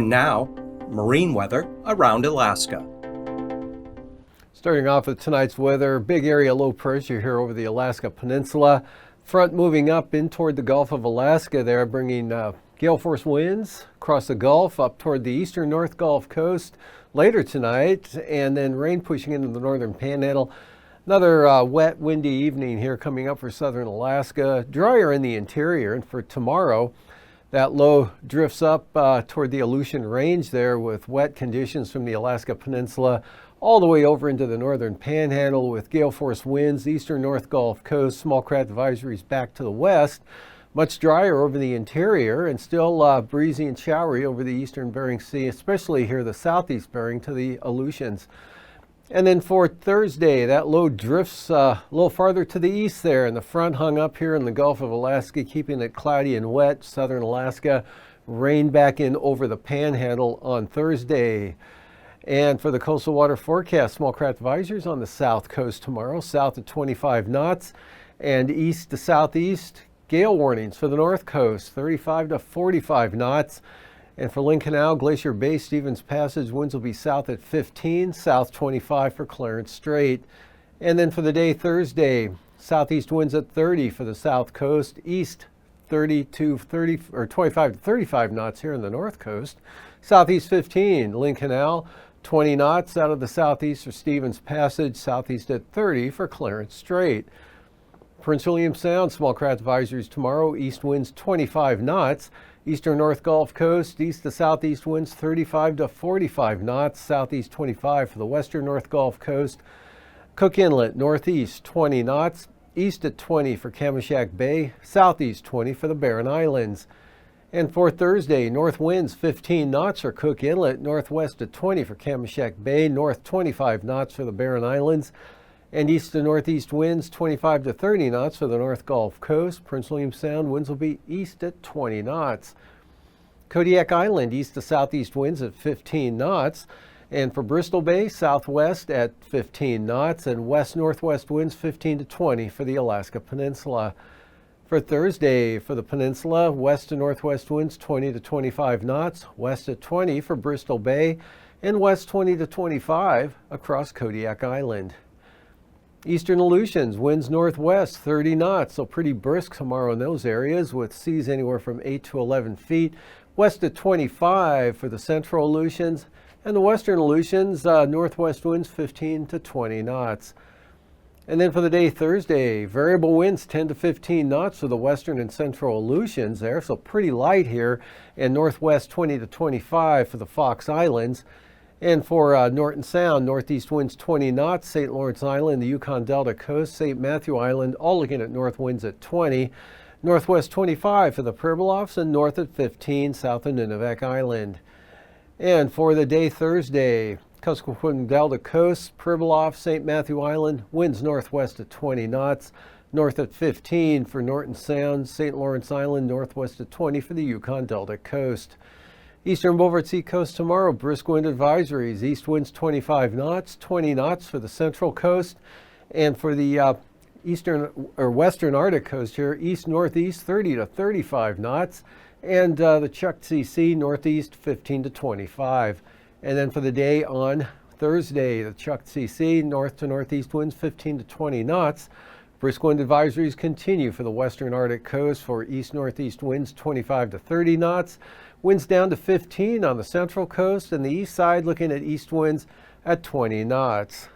And now, marine weather around Alaska. Starting off with tonight's weather, big area low pressure here over the Alaska Peninsula. Front moving up in toward the Gulf of Alaska there, bringing gale force winds across the Gulf up toward the eastern North Gulf Coast later tonight, and then rain pushing into the northern Panhandle. Another wet, windy evening here coming up for southern Alaska. Drier in the interior, and for tomorrow, that low drifts up toward the Aleutian Range there with wet conditions from the Alaska Peninsula all the way over into the northern Panhandle with gale force winds, eastern North Gulf Coast, small craft advisories back to the west. Much drier over the interior and still breezy and showery over the eastern Bering Sea, especially here the southeast Bering to the Aleutians. And then for Thursday, that low drifts a little farther to the east there, and the front hung up here in the Gulf of Alaska, keeping it cloudy and wet. Southern Alaska, rain back in over the Panhandle on Thursday. And for the coastal water forecast, small craft advisories on the south coast tomorrow, south of 25 knots, and east to southeast, gale warnings for the north coast, 35 to 45 knots. And for Lynn Canal, Glacier Bay, Stevens Passage, winds will be south at 15, south 25 for Clarence Strait. And then for the day Thursday, southeast winds at 30 for the south coast, east 30 to 30 or 25 to 35 knots here in the north coast, southeast 15, Lynn Canal, 20 knots out of the southeast for Stevens Passage, southeast at 30 for Clarence Strait. Prince William Sound, small craft advisories tomorrow, east winds 25 knots, eastern North Gulf Coast, east to southeast winds 35 to 45 knots, southeast 25 for the western North Gulf Coast. Cook Inlet, northeast 20 knots, east at 20 for Kamishak Bay, southeast 20 for the Barren Islands. And for Thursday, north winds 15 knots for Cook Inlet, northwest at 20 for Kamishak Bay, north 25 knots for the Barren Islands, and east to northeast winds 25 to 30 knots for the North Gulf Coast. Prince William Sound winds will be east at 20 knots. Kodiak Island, east to southeast winds at 15 knots. And for Bristol Bay, southwest at 15 knots, and west-northwest winds 15 to 20 for the Alaska Peninsula. For Thursday, for the peninsula, west to northwest winds 20 to 25 knots, west at 20 for Bristol Bay, and west 20 to 25 across Kodiak Island. Eastern Aleutians, winds northwest 30 knots, so pretty brisk tomorrow in those areas with seas anywhere from 8 to 11 feet. West at 25 for the central Aleutians, and the western Aleutians, northwest winds 15 to 20 knots. And then for the day Thursday, variable winds 10 to 15 knots for the western and central Aleutians there, so pretty light here, and northwest 20 to 25 for the Fox Islands. And for Norton Sound, northeast winds 20 knots, St. Lawrence Island, the Yukon Delta Coast, St. Matthew Island, all looking at north winds at 20. Northwest 25 for the Pribilofs, and north at 15 south of Nunivak Island. And for the day Thursday, Kuskokwim Delta Coast, Pribilof, St. Matthew Island, winds northwest at 20 knots, north at 15 for Norton Sound, St. Lawrence Island, northwest at 20 for the Yukon Delta Coast. Eastern Beaufort Sea Coast tomorrow, brisk wind advisories, east winds 25 knots, 20 knots for the central coast, and for the eastern or western Arctic coast here, east-northeast 30 to 35 knots, and the Chukchi Sea northeast 15 to 25. And then for the day on Thursday, the Chukchi Sea north to northeast winds 15 to 20 knots. Brisk wind advisories continue for the western Arctic coast for east-northeast winds 25 to 30 knots. Winds down to 15 on the central coast, and the east side looking at east winds at 20 knots.